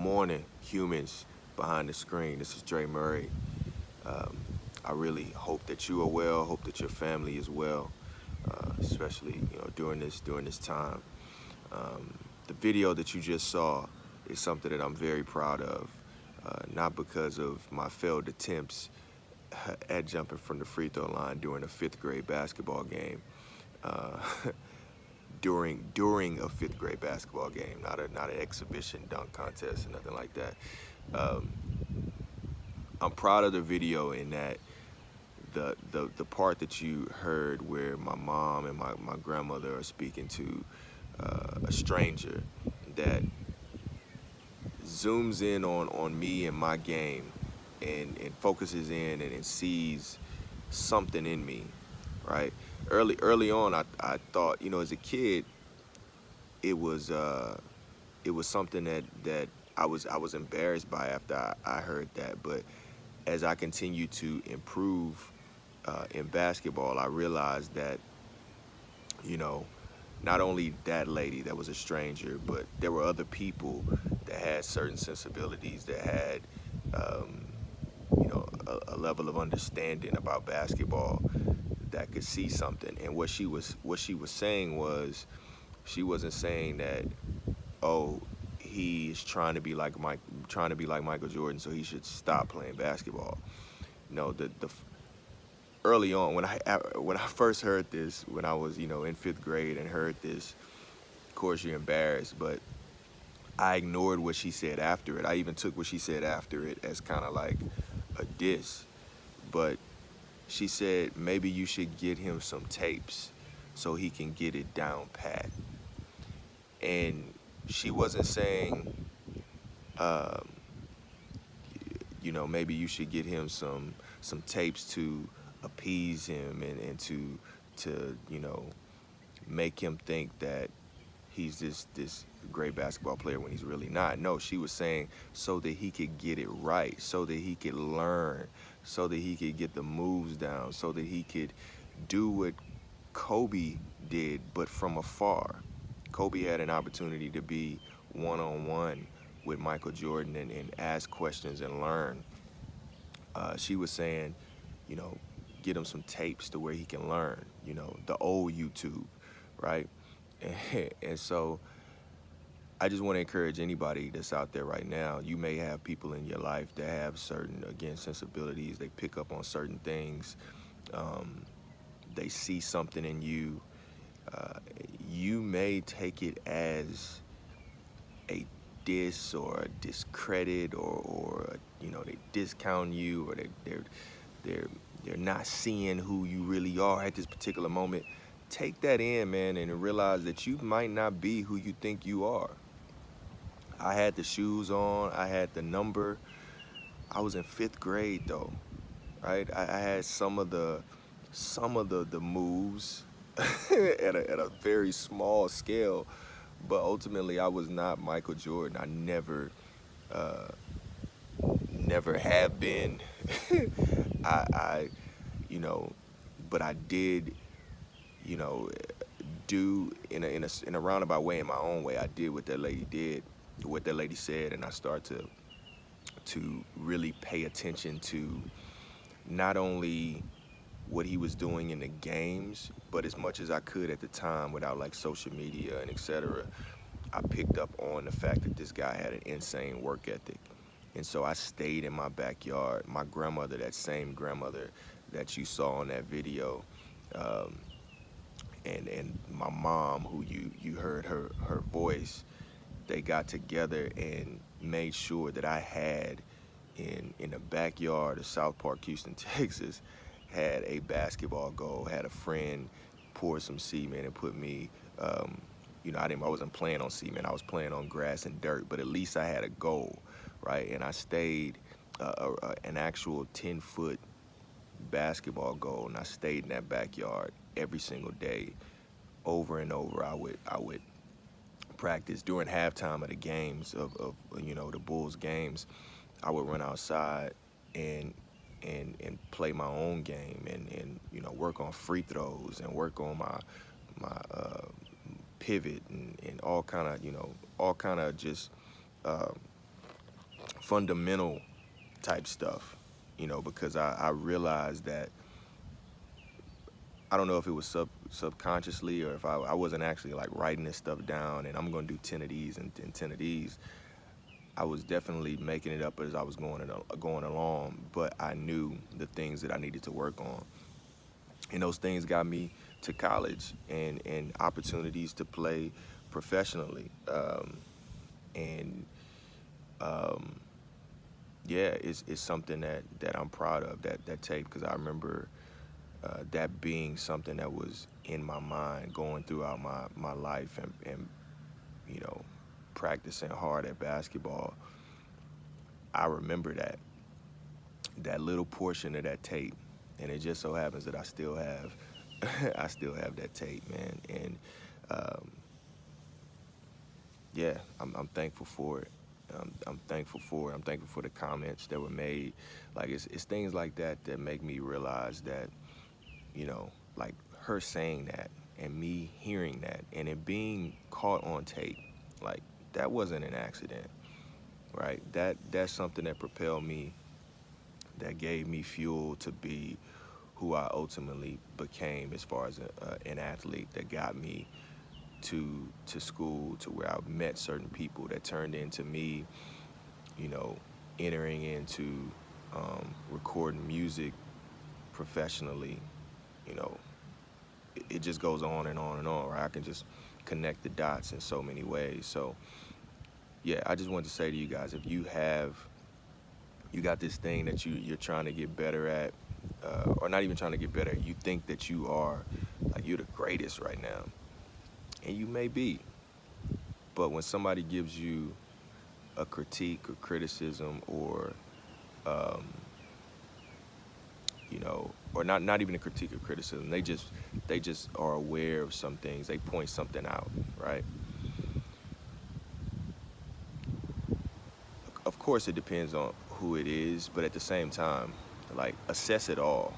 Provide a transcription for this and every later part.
morning, humans behind the screen. This is Dre Murray. Um, I really hope that you are well. Hope that your family is well, especially during this time. Um, the video that you just saw is something that I'm very proud of, not because of my failed attempts at jumping from the free throw line during a fifth grade basketball game. Uh, during a fifth grade basketball game, not an exhibition dunk contest or nothing like that. Um, I'm proud of the video in that the part that you heard where my mom and my grandmother are speaking to a stranger that zooms in on me and my game and focuses in and sees something in me, right? Early on, I thought, as a kid, it was it was something that I was embarrassed by after I heard that. But as I continue to improve in basketball, I realized that you know not only that lady that was a stranger, but there were other people that had certain sensibilities that had um, a level of understanding about basketball that could see something. And what she was saying was she wasn't saying that, oh, he's trying to be like Michael Jordan, so he should stop playing basketball. No, the early on when I first heard this, when I was in fifth grade and heard this, of course you're embarrassed, but I ignored what she said after it. I even took what she said after it as kind of like a diss. But she said maybe you should get him some tapes so he can get it down pat. And she wasn't saying um, maybe you should get him some tapes to appease him and to make him think that he's this great basketball player when he's really not. No, she was saying so that he could get it right, so that he could learn, so that he could get the moves down, so that he could do what Kobe did, but from afar. Kobe had an opportunity to be one on one with Michael Jordan and ask questions and learn. She was saying, you know, get him some tapes to where he can learn, the old YouTube, right? And so I just want to encourage anybody that's out there right now. You may have people in your life that have certain, again, sensibilities. They pick up on certain things. Um, they see something in you. Uh, you may take it as a diss or a discredit or they discount you or they're they're not seeing who you really are at this particular moment. Take that in, man, and realize that you might not be who you think you are. I had the shoes on, I had the number. I was in fifth grade though, right? I had some of the moves at a very small scale, but ultimately I was not Michael Jordan. I uh, never have been. I you know, but I did, you know, do in a roundabout way, in my own way. I did what that lady did, what that lady said, and I started to really pay attention to not only what he was doing in the games, but as much as I could at the time without like social media and etc. I picked up on the fact that this guy had an insane work ethic. And so I stayed in my backyard. My grandmother, that same grandmother that you saw in that video, um, and my mom, who you heard her voice, they got together and made sure that I had in the backyard of South Park, Houston, Texas, had a basketball goal, had a friend pour some cement and put me, I wasn't playing on cement, I was playing on grass and dirt, but at least I had a goal, right? And I stayed an actual 10-foot basketball goal, and I stayed in that backyard every single day, over and over. I would practice during halftime of the games of the Bulls games. I would run outside and and play my own game and work on free throws and work on my pivot and all kind of just uh, fundamental type stuff, you know, because I realized that I don't know if it was subconsciously or if I wasn't actually like writing this stuff down and I'm gonna do 10 of these and 10 of these. I was definitely making it up as I was going along, but I knew the things that I needed to work on. And those things got me to college and opportunities to play professionally. And um, yeah, it's something that I'm proud of, that tape, because I remember that being something that was in my mind going throughout my life and you know, practicing hard at basketball. I remember that little portion of that tape, and it just so happens that I still have I still have that tape, man. And um, yeah, I'm thankful for it. I'm thankful for it. I'm thankful for the comments that were made. Like it's things like that that make me realize that, you know, like her saying that and me hearing that and it being caught on tape, like that wasn't an accident, right? That's something that propelled me, that gave me fuel to be who I ultimately became as far as an athlete, that got me to school, to where I met certain people that turned into me, you know, entering into recording music professionally. You know, it just goes on and on and on, right? I can just connect the dots in so many ways. So yeah, I just wanted to say to you guys, if you got this thing that you're trying to get better at, or not even trying to get better, you think that you are, like, you're the greatest right now, and you may be, but when somebody gives you a critique or criticism or um, you know, or not even a critique or criticism, they just are aware of some things, they point something out, right? Of course it depends on who it is, but at the same time, like, assess it all,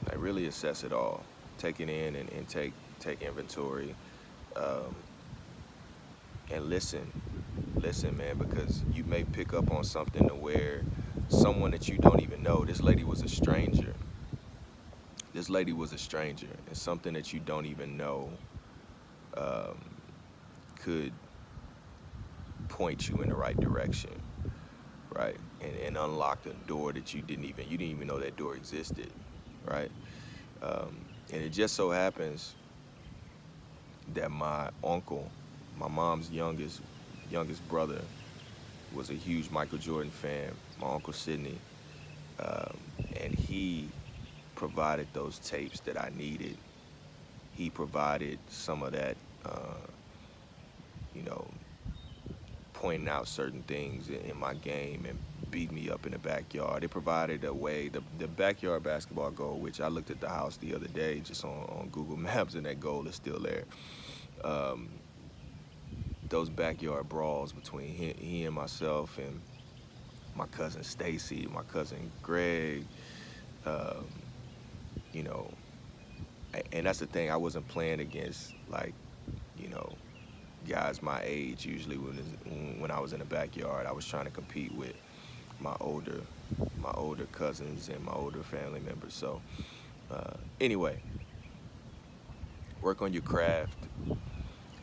like really assess it all, take it in and take inventory, um, and listen, man, because you may pick up on something to where someone that you don't even know, this lady was a stranger, and something that you don't even know um, could point you in the right direction, right? And unlock a door that you didn't even know that door existed, right? Um, and it just so happens that my uncle, my mom's youngest brother, was a huge Michael Jordan fan. My uncle Sidney, um, and he provided those tapes that I needed. He provided some of that, you know, pointing out certain things in my game and beat me up in the backyard. It provided a way, the backyard basketball goal, which I looked at the house the other day just on Google Maps, and that goal is still there. Um, those backyard brawls between he and myself and my cousin Stacy, my cousin Greg, um, you know, and that's the thing. I wasn't playing against, like, you know, guys my age. Usually when I was in the backyard, I was trying to compete with my older cousins and my older family members. So anyway, work on your craft.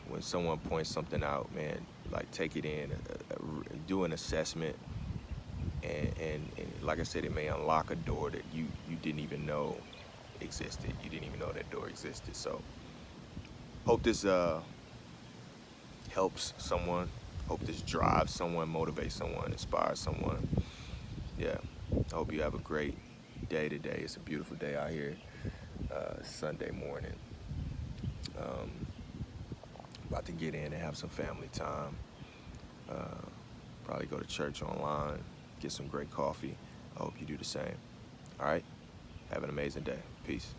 When someone points something out, man, like, take it in, do an assessment, and like I said, it may unlock a door that you didn't even know existed. You didn't even know that door existed. So hope this helps someone. Hope this drives someone, motivates someone, inspires someone. Yeah. I hope you have a great day today. It's a beautiful day out here. Sunday morning. Um, about to get in and have some family time. Uh, Probably go to church online, get some great coffee. I hope you do the same. All right. Have an amazing day. Peace.